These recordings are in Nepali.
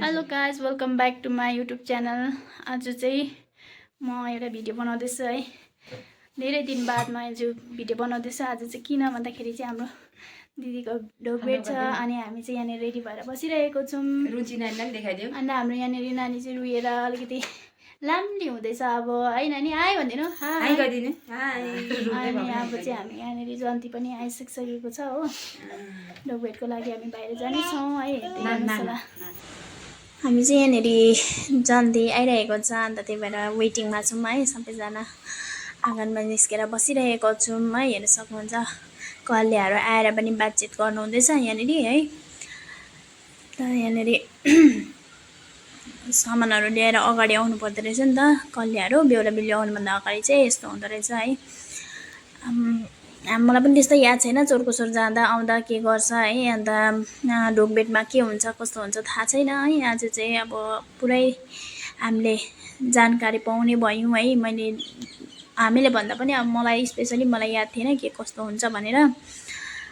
Hello guys welcome back to my YouTube channel. आज चाहिँ म एउटा भिडियो बनाउँदैछु है। धेरै दिन बादमा आज भिडियो बनाउँदैछु। आज चाहिँ किन भन्दाखेरि चाहिँ हाम्रो दिदीको ढोगभेट छ अनि हामी चाहिँ यहाँनिर रेडी भएर बसिरहेको छौँ। रुचि नानीलाई देखाइदियो। अन्त हाम्रो यहाँनिर नानी चाहिँ रुएर अलिकति लाम्ली हुँदैछ अब है। नानी हाई भनिदिनु। हाई गरिदिनु। अनि अब चाहिँ हामी यहाँनिर जन्ती पनि आइसकिसकेको छ हो। ढोगभेटको लागि हामी बाहिर जानेछौँ है। हामी चाहिँ यहाँनिर जन्ती आइरहेको छ अन्त त्यही भएर वेटिङमा छौँ है। सबैजना आँगनमा निस्केर बसिरहेको छौँ है। हेर्न सक्नुहुन्छ कल्लेहरू आएर पनि बातचित गर्नुहुँदैछ यहाँनिर है। त यहाँनिर सामानहरू लिएर अगाडि आउनु पर्दो रहेछ नि त। कल्लेहरू बेहुला बेहुली आउनुभन्दा अगाडि चाहिँ यस्तो हुँदो रहेछ है। मलाई पनि त्यस्तो याद छैन चोरकोसोर जाँदा आउँदा के गर्छ है। अन्त ढोगभेटमा के हुन्छ कस्तो हुन्छ थाहा छैन है। आज चाहिँ अब पुरै हामीले जानकारी पाउने भयौँ है। हामीले भन्दा पनि अब मलाई स्पेसली मलाई याद थिएन के कस्तो हुन्छ भनेर।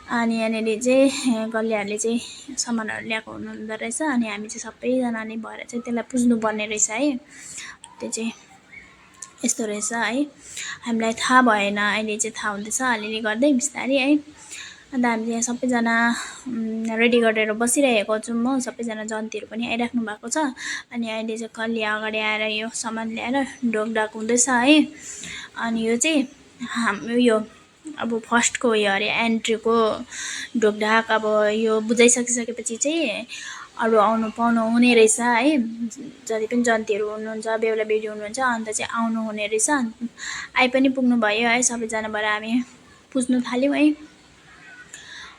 अनि यहाँनिर चाहिँ कल्लेहरूले चाहिँ सामानहरू ल्याएको हुनुहुँदो रहेछ अनि हामी चाहिँ सबैजनाले भएर चाहिँ त्यसलाई पुज्नुपर्ने रहेछ है। त्यो चाहिँ यस्तो रहेछ है। हामीलाई थाहा भएन, अहिले चाहिँ थाहा हुँदैछ अलिअलि गर्दै बिस्तारै है। अन्त हामीले यहाँ सबैजना रेडी गरेर बसिरहेको छौँ हो। सबैजना जन्तीहरू पनि आइराख्नु भएको छ अनि अहिले चाहिँ कल्ले अगाडि आएर यो सामान ल्याएर ढोगढाग हुँदैछ है। अनि यो चाहिँ हाम्रो यो अब फर्स्टको यो अरे एन्ट्रीको ढोगढाग अब यो बुझाइसकिसकेपछि चाहिँ अरू आउनु पाउनु हुने रहेछ है। जति पनि जन्तीहरू हुनुहुन्छ बेहुला बेहुली हुनुहुन्छ अन्त चाहिँ आउनु हुने रहेछ। आइ पनि पुग्नु भयो है। सबैजना भएर हामी पुज्नु थाल्यौँ है।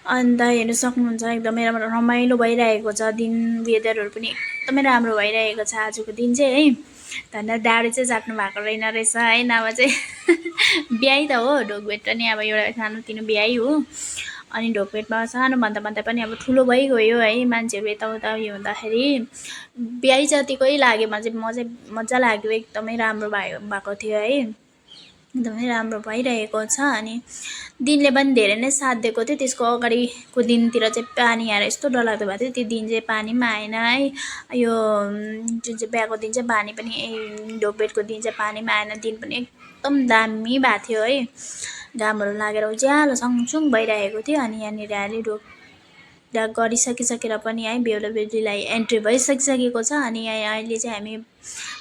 अन्त हेर्नु सक्नुहुन्छ एकदमै रमाइलो भइरहेको छ। दिन वेदरहरू पनि एकदमै राम्रो भइरहेको छ आजको दिन चाहिँ है। धन्दा डाँडो चाहिँ जाट्नु भएको रहेछ है। नभए चाहिँ बिहाइ त हो ढोगभेट पनि अब एउटा सानोतिनो बिहाइ हो। अनि ढोगभेटमा सानो भन्दा पनि अब ठुलो भइगयो है। मान्छेहरू यताउता उयो हुँदाखेरि बिहाइ जतिकै लाग्यो। मजा लाग्यो। एकदमै राम्रो भएको थियो है। एकदमै राम्रो भइरहेको छ अनि दिनले पनि धेरै नै साथ दिएको थियो। त्यसको अगाडिको दिनतिर चाहिँ पानी आएर यस्तो डरलाग्दो भएको थियो। त्यो दिन चाहिँ पानी पनि आएन है। यो जुन चाहिँ बिहाको दिन चाहिँ पानी पनि ढोगभेटको दिन चाहिँ पानी पनि आएन। दिन पनि एकदम दामी भएको थियो है। घामहरू लागेर उज्यालो छङछुङ भइरहेको थियो। अनि यहाँनिर अहिले ढोगढाग गरिसकिसकेर पनि है बेहुला बेहुलीलाई एन्ट्री भइसकिसकेको छ। अनि अहिले चाहिँ हामी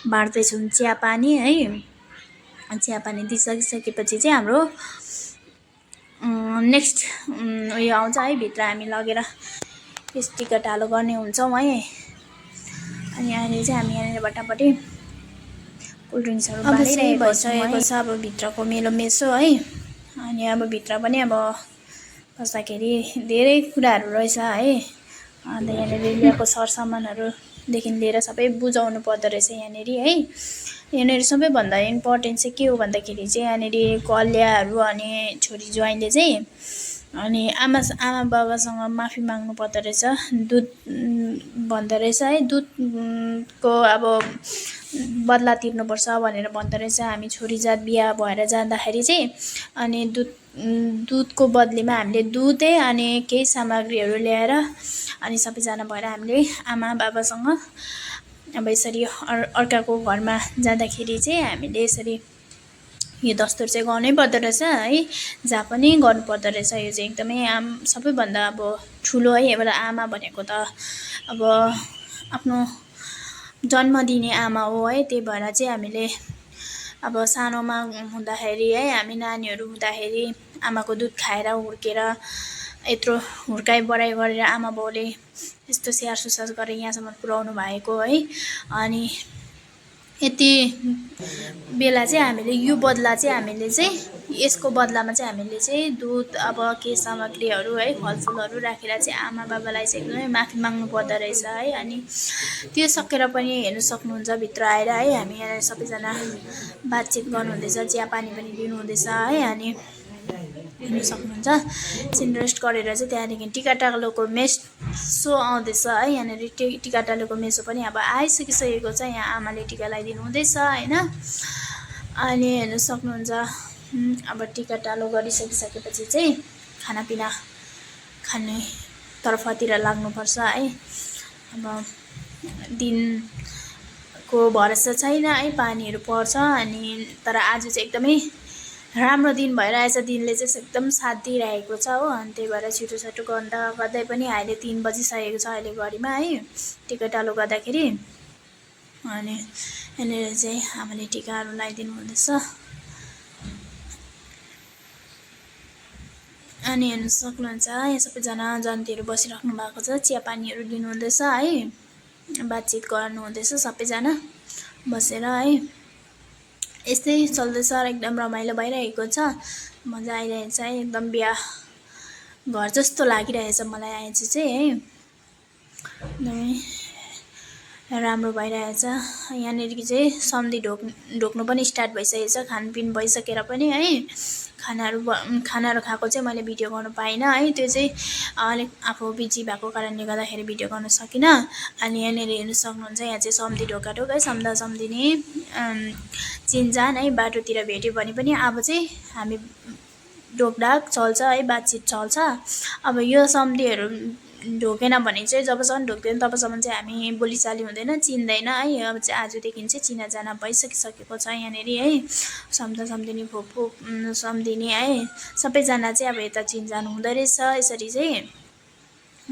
बाँड्दैछौँ चियापानी है। चियापानी दिइसकिसकेपछि चाहिँ हाम्रो नेक्स्ट उयो आउँछ है। भित्र हामी लगेर यस टिकाटालो गर्ने हुन्छौँ है। अनि अहिले चाहिँ हामी यहाँनिर बट्टापट्टि कोल्ड ड्रिङ्क्सहरू बाँडिरहेको छ अब भित्रको मेलो मेसो है। अनि अब भित्र पनि अब बस्दाखेरि धेरै कुराहरू रहेछ है। अन्त यहाँनिर ल्याएको सरसामानहरूदेखि लिएर सबै बुझाउनु पर्दो रहेछ यहाँनिर है। यहाँनिर सबैभन्दा इम्पोर्टेन्ट चाहिँ के हो भन्दाखेरि चाहिँ यहाँनिर कल्याहरू अनि छोरी ज्वाइँले चाहिँ अनि आमा बाबासँग माफी माग्नु पर्दो रहेछ। दुध भन्दो रहेछ है। दुधको अब बदला तिर्नुपर्छ भनेर भन्दो रहेछ। हामी छोरी जात बिहा भएर जाँदाखेरि चाहिँ अनि दुधको बदलीमा हामीले दुधै अनि केही सामग्रीहरू ल्याएर अनि सबैजना भएर हामीले आमा बाबासँग अब यसरी अर्काको घरमा जाँदाखेरि चाहिँ हामीले यसरी यो दस्तुर चाहिँ गर्नै पर्दो रहेछ है। जहाँ पनि गर्नुपर्दो रहेछ। यो चाहिँ एकदमै सबैभन्दा अब ठुलो है। एउटा आमा भनेको त अब आफ्नो जन्म दिने आमा हो है। त्यही भएर चाहिँ हामीले अब सानोमा हुँदाखेरि है हामी नानीहरू हुँदाखेरि आमाको दुध खाएर हुर्केर यत्रो हुर्काइ बढाइ गरेर आमा बाउले यस्तो स्याहार सुसार गरेर यहाँसम्म पुर्याउनु भएको है। अनि यति बेला चाहिँ हामीले यो बदला चाहिँ हामीले चाहिँ यसको बदलामा चाहिँ हामीले चाहिँ दुध अब के सामग्रीहरू है फलफुलहरू राखेर चाहिँ आमा बाबालाई चाहिँ एकदमै माफी माग्नु पर्दो रहेछ है। अनि त्यो सकेर पनि हेर्नु सक्नुहुन्छ भित्र आएर है हामी यहाँ सबैजना बातचित गर्नुहुँदैछ। चियापानी पनि दिनुहुँदैछ है। अनि हेर्नु सक्नुहुन्छ एकछिन रेस्ट गरेर चाहिँ त्यहाँदेखि टिकाटालोको मेसो आउँदैछ है। यहाँनिर टिकाटालोको मेसो पनि अब आइसकिसकेको छ। यहाँ आमाले टिका लगाइदिनु हुँदैछ होइन। अनि हेर्नु सक्नुहुन्छ अब टिकाटालो गरिसकिसकेपछि चाहिँ खानापिना खाने तर्फतिर लाग्नुपर्छ है। अब दिनको भरोसा छैन है, पानीहरू पर्छ। अनि तर आज चाहिँ एकदमै राम्रो दिन भइरहेछ, दिनले चाहिँ एकदम साथ दिइरहेको छ हो। अनि त्यही भएर छिटो छिटो गर्दै पनि अहिले 3 बजिसकेको छ अहिले घडीमा है, टिकाटालो गर्दाखेरि। अनि यहाँनिर चाहिँ आमाले टिकाहरू लगाइदिनु हुँदैछ। अनि हेर्नु सक्नुहुन्छ यहाँ सबैजना जन्तीहरू बसिराख्नु भएको छ, चियापानीहरू दिनुहुँदैछ है, बातचित गर्नुहुँदैछ सबैजना बसेर है। यस्तै चल्दैछ र एकदम रमाइलो भइरहेको छ, मजा आइरहेछ है। एकदम बिहा घर जस्तो लागिरहेछ मलाई आज चाहिँ है, एकदमै राम्रो भइरहेछ। यहाँनिर चाहिँ सम्धी ढोक्नु पनि स्टार्ट भइसकेको छ, खानपिन भइसकेर पनि है। खानाहरू खाएको चाहिँ मैले भिडियो गर्नु पाइनँ है, त्यो चाहिँ अलिक आफू बिजी भएको कारणले गर्दाखेरि भिडियो गर्न सकिनँ। अनि यहाँनिर हेर्नु सक्नुहुन्छ यहाँ चाहिँ सम्धी ढोकाढोक है, सम्धा सम्धिनी चिनजान है, बाटोतिर भेट्यो भने पनि अब चाहिँ हामी ढोकढाक चल्छ है, बातचित चल्छ। अब यो सम्धीहरू ढोकेन भने चाहिँ जबसम्म ढोक्दैन तबसम्म चाहिँ हामी बोलीचाली हुँदैन, चिन्दैन है। अब चाहिँ आजदेखि चाहिँ चिनाजाना भइसकिसकेको छ यहाँनिर है, सम्धा सम्धिनी फुपू सम्धिनी है, सबैजना चाहिँ अब यता चिनजान हुँदो रहेछ यसरी चाहिँ।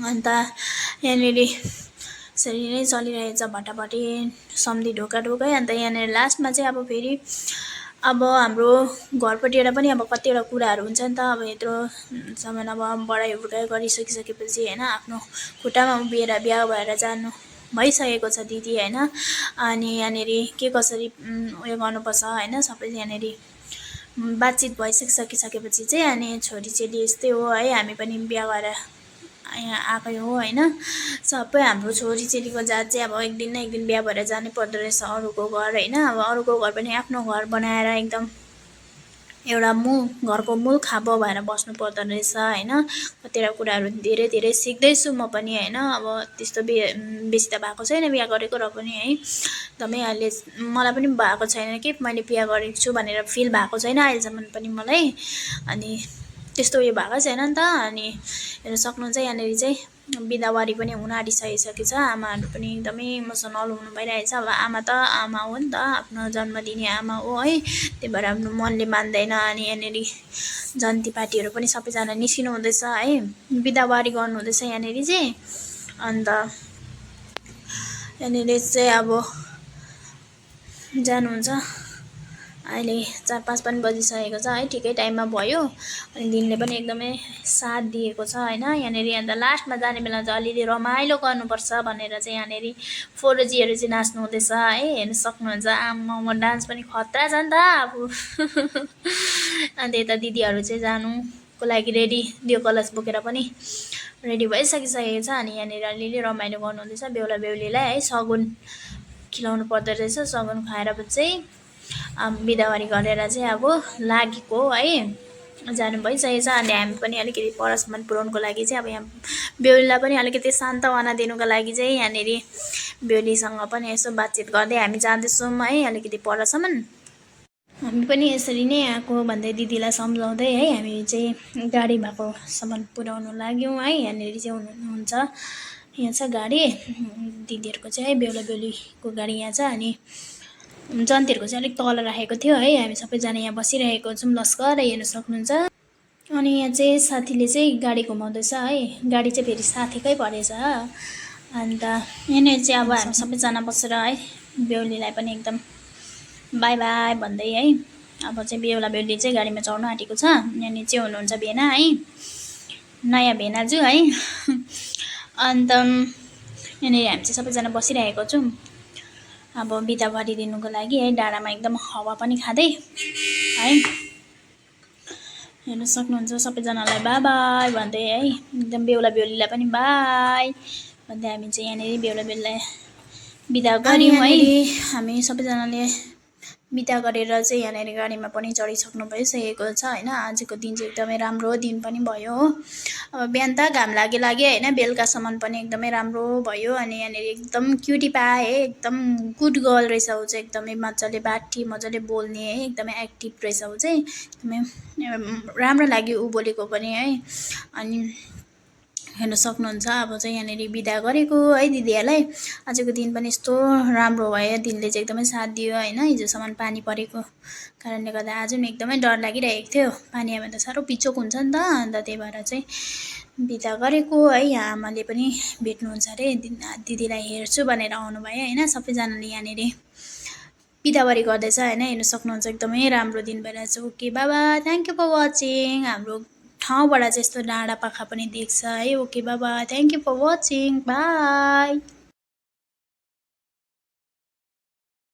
अन्त यहाँनिर यसरी नै चलिरहेछ भटाभटी सम्धी ढोकाढोक है। अन्त यहाँनिर लास्टमा चाहिँ अब फेरि अब हाम्रो घरपट्टिबाट पनि अब कतिवटा कुराहरू हुन्छ नि त, अब यत्रोसम्म अब बढाइ हुर्काइ गरिसकिसकेपछि होइन, आफ्नो खुट्टामा उभिएर बिहा भएर जानु भइसकेको छ दिदी होइन। अनि यहाँनिर के कसरी उयो गर्नुपर्छ होइन, सबै यहाँनिर बातचित भइसकिसकेपछि चाहिँ अनि छोरी चेली यस्तै हो है, हामी पनि बिहा गरेर यहाँ आएकै हो होइन। सबै हाम्रो छोरी चेलीको जात चाहिँ अब एक दिन न एक दिन बिहा भएर जानै पर्दो रहेछ अरूको घर होइन। अब अरूको घर पनि आफ्नो घर बनाएर एकदम एउटा घरको मूल खाबो भएर बस्नु पर्दो रहेछ होइन। कतिवटा कुराहरू धेरै धेरै सिक्दैछु म पनि होइन। अब त्यस्तो बेसी त भएको छैन बिहा गरेको, र पनि है एकदमै अहिले मलाई पनि भएको छैन कि मैले बिहा गरेको छु भनेर फिल भएको छैन अहिलेसम्म पनि मलाई। अनि त्यस्तो उयो भएको छैन नि त। अनि हेर्न सक्नुहुन्छ यहाँनिर चाहिँ बिदावारी पनि हुन आँटिसकिसकेको छ, आमाहरू पनि एकदमै इमोसनल हुनु भइरहेछ। अब आमा त आमा हो नि त, आफ्नो जन्म दिने आमा हो है, त्यही भएर आफ्नो मनले मान्दैन। अनि यहाँनिर जन्तीपातीहरू पनि सबैजना निस्किनु हुँदैछ है, बिदावारी गर्नु हुँदैछ यहाँनिर चाहिँ। अन्त यहाँनिर चाहिँ अब जानुहुन्छ, अहिले 4-5 पनि बजिसकेको छ है, ठिकै टाइममा भयो। अनि दिनले पनि एकदमै साथ दिएको छ होइन यहाँनिर। अन्त लास्टमा जाने बेला चाहिँ अलिअलि रमाइलो गर्नुपर्छ भनेर चाहिँ यहाँनिर फोरोजीहरू चाहिँ नाच्नु हुँदैछ है, हेर्न सक्नुहुन्छ। आमामा डान्स पनि खतरा छ नि त अब। अन्त यता दिदीहरू चाहिँ जानुको लागि रेडी, दियो कलश बोकेर पनि रेडी भइसकिसकेको छ। अनि यहाँनिर अलिअलि रमाइलो गर्नु हुँदैछ, बेहुला बेहुलीलाई है सगुन खिलाउनु पर्दो रहेछ। सगुन खाएर चाहिँ बिदावारी गरेर चाहिँ अब लागेको है, जानु भइसकेको छ। अनि हामी पनि अलिकति परसम्म पुर्याउनुको लागि चाहिँ अब यहाँ बेहुलीलाई पनि अलिकति सान्त्वना दिनुको लागि चाहिँ यहाँनिर बेहुलीसँग पनि यसो बातचित गर्दै हामी जाँदैछौँ है अलिकति परसम्म। हामी पनि यसरी नै आएको भन्दै दिदीलाई सम्झाउँदै है हामी चाहिँ गाडी भएकोसम्म पुर्याउनु लाग्यौँ है। यहाँनिर चाहिँ हुनुहुन्छ, यहाँ छ गाडी दिदीहरूको चाहिँ है, बेहुला बेहुलीको गाडी यहाँ छ। अनि जन्तीहरूको चाहिँ अलिक तल राखेको थियो है, हामी सबैजना यहाँ बसिरहेको छौँ लस्कर, हेर्न सक्नुहुन्छ। अनि यहाँ चाहिँ साथीले चाहिँ गाडी घुमाउँदैछ है, गाडी चाहिँ फेरि साथीकै परेछ। अन्त यहाँनिर चाहिँ अब हामी सबैजना बसेर है बेहुलीलाई पनि एकदम बाई बाई भन्दै है, अब चाहिँ बेहुला बेहुली चाहिँ गाडीमा चढ्नु आँटेको छ। यहाँनिर चाहिँ हुनुहुन्छ भेना है, नयाँ भेनाजु है। अन्त यहाँनिर हामी चाहिँ सबैजना बसिरहेको छौँ अब बिदा गरिदिनुको लागि है, डाँडामा एकदम हावा पनि खाँदै है। हेर्न सक्नुहुन्छ सबैजनालाई बाई बाई भन्दै है, एकदम बेहुला बेहुलीलाई पनि बाई भन्दै हामी चाहिँ यहाँनिर बेहुला बेहुलीलाई बिदा गऱ्यौँ है। हामी सबैजनाले बिदा गरेर चाहिँ यहाँनिर गाडीमा पनि चढिसक्नु भइसकेको छ होइन। आजको दिन चाहिँ एकदमै राम्रो दिन पनि भयो हो। अब बिहान त घाम लाग्यो होइन, बेलुकासम्म पनि एकदमै राम्रो भयो। अनि यहाँनिर एकदम क्युटी पाएँ, एकदम गुड गर्ल रहेछ ऊ चाहिँ, एकदमै मजाले बाठी मजाले बोल्ने है, एकदमै एक्टिभ रहेछ ऊ चाहिँ, एकदमै राम्रो लाग्यो ऊ बोलेको पनि है। अनि हेर्न सक्नुहुन्छ। अब चाहिँ यहाँनिर बिदा गरेको है दिदीहरूलाई। आजको दिन पनि यस्तो राम्रो भयो, दिनले चाहिँ एकदमै साथ दियो होइन। हिजोसम्म पानी परेको कारणले गर्दा आज पनि एकदमै डर लागिरहेको थियो, पानी आयो भने त साह्रो पिचोक हुन्छ नि त। अन्त त्यही भएर चाहिँ बिदा गरेको है। यहाँ आमाले पनि भेट्नुहुन्छ अरे, दिदीलाई हेर्छु भनेर आउनुभयो होइन। सबैजनाले यहाँनिर बिदावारी गर्दैछ होइन, हेर्न सक्नुहुन्छ। एकदमै राम्रो दिन भइरहेछ। ओके बाबा, थ्याङ्क यू फर वाचिङ। हाम्रो ठाउँबाट चाहिँ यस्तो डाँडा पाखा पनि देख्छ है। ओके बाबा, thank you for watching, by.